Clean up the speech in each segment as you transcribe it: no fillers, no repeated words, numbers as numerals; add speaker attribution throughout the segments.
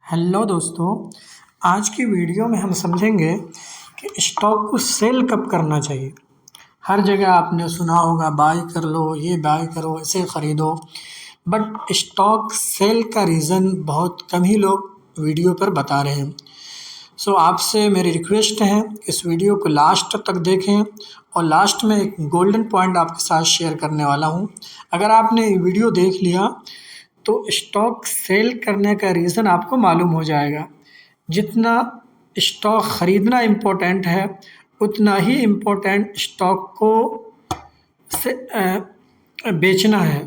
Speaker 1: Hello दोस्तों, आज की वीडियो में हम समझेंगे कि स्टॉक को सेल कब करना चाहिए। हर जगह आपने सुना होगा बाय कर लो, ये बाय करो, इसे ख़रीदो, बट स्टॉक सेल का रीज़न बहुत कम ही लोग वीडियो पर बता रहे हैं। सो आपसे मेरी रिक्वेस्ट है, इस वीडियो को लास्ट तक देखें और लास्ट में एक गोल्डन पॉइंट आपके साथ शेयर करने वाला हूँ। अगर आपने ये वीडियो देख लिया तो स्टॉक सेल करने का रीज़न आपको मालूम हो जाएगा। जितना स्टॉक ख़रीदना इम्पोर्टेंट है, उतना ही इम्पोर्टेंट स्टॉक को बेचना है।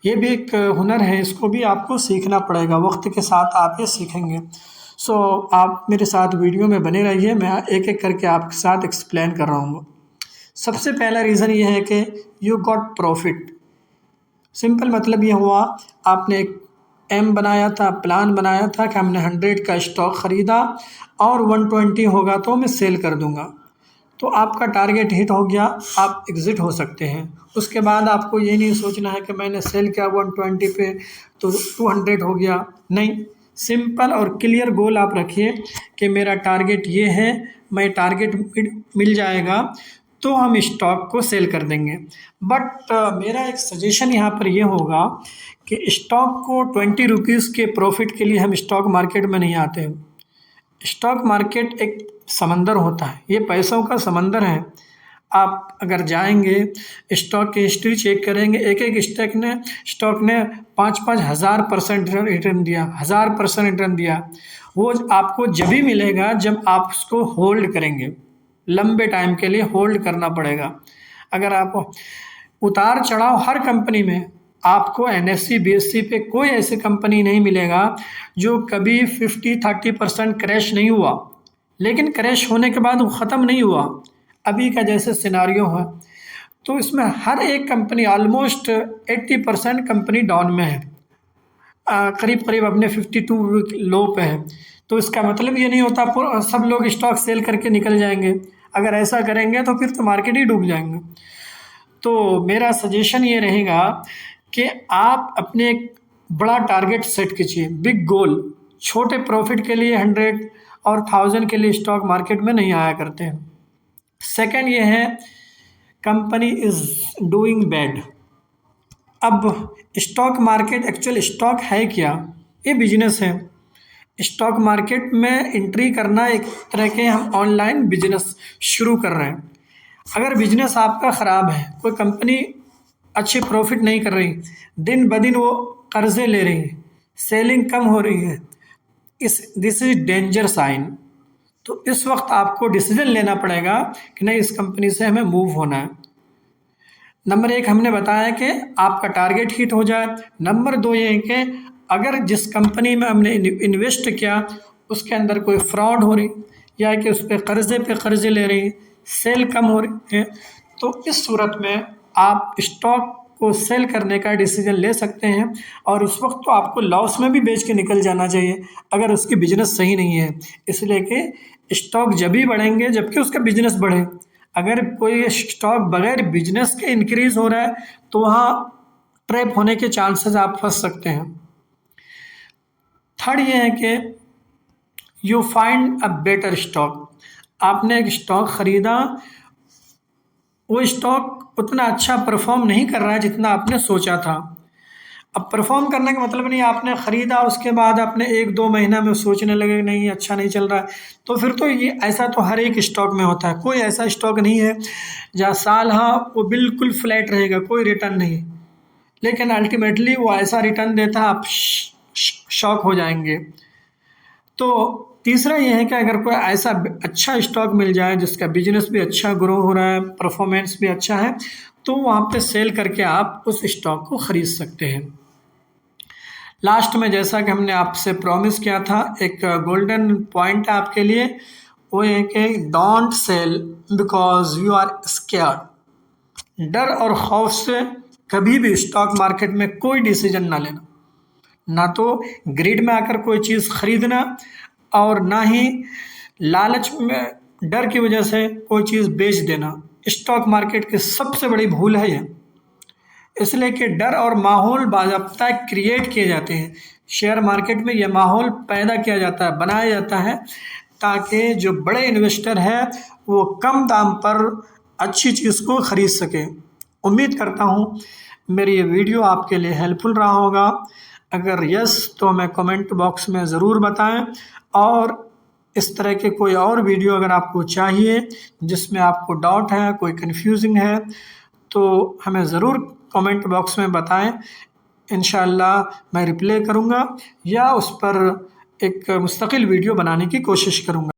Speaker 1: ये भी एक हुनर है, इसको भी आपको सीखना पड़ेगा, वक्त के साथ आप ये सीखेंगे। सो आप मेरे साथ वीडियो में बने रहिए, मैं एक एक करके आपके साथ एक्सप्लेन कर रहा हूँ। सबसे पहला रीज़न ये है कि यू गॉट प्रॉफिट। सिंपल मतलब ये हुआ, आपने एक एम बनाया था, प्लान बनाया था कि हमने 100 का स्टॉक ख़रीदा और 120 होगा तो मैं सेल कर दूंगा। तो आपका टारगेट हिट हो गया, आप एग्ज़िट हो सकते हैं। उसके बाद आपको ये नहीं सोचना है कि मैंने सेल किया 120 पे तो 200 हो गया। नहीं, सिंपल और क्लियर गोल आप रखिए कि मेरा टारगेट ये है, मैं टारगेट मिल जाएगा तो हम स्टॉक को सेल कर देंगे। बट मेरा एक सजेशन यहाँ पर ये होगा कि स्टॉक को 20 रुपीज़ के प्रॉफिट के लिए हम स्टॉक मार्केट में नहीं आते हैं। स्टॉक मार्केट एक समंदर होता है, ये पैसों का समंदर है। आप अगर जाएंगे, स्टॉक की हिस्ट्री चेक करेंगे, एक एक स्टॉक ने 5-5 हज़ार% रिटर्न दिया, 1000% रिटर्न दिया। वो आपको जब भी मिलेगा जब आप उसको होल्ड करेंगे, लंबे टाइम के लिए होल्ड करना पड़ेगा। अगर आप उतार चढ़ाव हर कंपनी में, आपको NSE BSE पे कोई ऐसी कंपनी नहीं मिलेगा जो कभी 50-30% क्रैश नहीं हुआ, लेकिन क्रैश होने के बाद वो ख़त्म नहीं हुआ। अभी का जैसे सिनारियो है, तो इसमें हर एक कंपनी ऑलमोस्ट 80% कंपनी डाउन में है, करीब करीब अपने 52 लो पे है। तो इसका मतलब ये नहीं होता सब लोग स्टॉक सेल करके निकल जाएंगे। अगर ऐसा करेंगे तो फिर तो मार्केट ही डूब जाएंगे। तो मेरा सजेशन ये रहेगा कि आप अपने एक बड़ा टारगेट सेट कीजिए, बिग गोल। छोटे प्रॉफिट के लिए 100 और 1000 के लिए स्टॉक मार्केट में नहीं आया करते हैं। सेकंड ये है, कंपनी इज़ डूइंग बैड। अब स्टॉक मार्केट एक्चुअल स्टॉक है क्या? ये बिजनेस है। स्टॉक मार्केट में एंट्री करना एक तरह के हम ऑनलाइन बिजनेस शुरू कर रहे हैं। अगर बिजनेस आपका ख़राब है, कोई कंपनी अच्छे प्रॉफिट नहीं कर रही, दिन ब दिन वो कर्जे ले रही है, सेलिंग कम हो रही है, दिस इज डेंजर साइन। तो इस वक्त आपको डिसीजन लेना पड़ेगा कि नहीं, इस कंपनी से हमें मूव होना है। नंबर 1 हमने बताया कि आपका टारगेट हिट हो जाए। नंबर 2 ये है कि अगर जिस कंपनी में हमने इन्वेस्ट किया उसके अंदर कोई फ्रॉड हो रही, या कि उस पर कर्जे ले रही, सेल कम हो रही है, तो इस सूरत में आप स्टॉक को सेल करने का डिसीजन ले सकते हैं। और उस वक्त तो आपको लॉस में भी बेच के निकल जाना चाहिए अगर उसकी बिजनेस सही नहीं है। इसलिए कि स्टॉक जब भी बढ़ेंगे जबकि उसका बिजनेस बढ़े। अगर कोई स्टॉक बगैर बिजनेस के इंक्रीज हो रहा है तो वहाँ ट्रैप होने के चांसेस आप फंस सकते हैं। थर्ड ये है कि you find a better stock. आपने एक स्टॉक ख़रीदा, वो स्टॉक उतना अच्छा परफॉर्म नहीं कर रहा है जितना आपने सोचा था। अब परफॉर्म करने का मतलब नहीं आपने ख़रीदा उसके बाद आपने 1-2 महीना में सोचने लगे नहीं अच्छा नहीं चल रहा है, तो फिर तो ये ऐसा तो हर एक स्टॉक में होता है। कोई ऐसा स्टॉक नहीं है जहाँ साल हाँ वो बिल्कुल फ्लैट रहेगा, कोई रिटर्न नहीं, लेकिन अल्टीमेटली वो ऐसा रिटर्न देता है आप शॉक हो जाएंगे। तो तीसरा ये है कि अगर कोई ऐसा अच्छा स्टॉक मिल जाए जिसका बिजनेस भी अच्छा ग्रो हो रहा है, परफॉर्मेंस भी अच्छा है, तो वहाँ पे सेल करके आप उस स्टॉक को ख़रीद सकते हैं। लास्ट में जैसा कि हमने आपसे प्रॉमिस किया था, एक गोल्डन पॉइंट है आपके लिए, वो है कि don't sell because you are scared. डर और खौफ से कभी भी स्टॉक मार्केट में कोई डिसीजन ना लेना, ना तो ग्रिड में आकर कोई चीज़ खरीदना और ना ही लालच में डर की वजह से कोई चीज़ बेच देना। स्टॉक मार्केट की सबसे बड़ी भूल है ये। इसलिए कि डर और माहौल बाज़ाब्ता क्रिएट किए जाते हैं। शेयर मार्केट में ये माहौल पैदा किया जाता है, बनाया जाता है, ताकि जो बड़े इन्वेस्टर हैं वो कम दाम पर अच्छी चीज़ को ख़रीद सकें। उम्मीद करता हूँ मेरी ये वीडियो आपके लिए हेल्पफुल रहा होगा। अगर यस तो हमें कमेंट बॉक्स में ज़रूर बताएं, और इस तरह के कोई और वीडियो अगर आपको चाहिए जिसमें आपको डाउट है, कोई कन्फ्यूजिंग है, तो हमें ज़रूर कमेंट बॉक्स में बताएं। इंशाअल्लाह मैं रिप्लाई करूँगा या उस पर एक मुस्तकिल वीडियो बनाने की कोशिश करूँगा।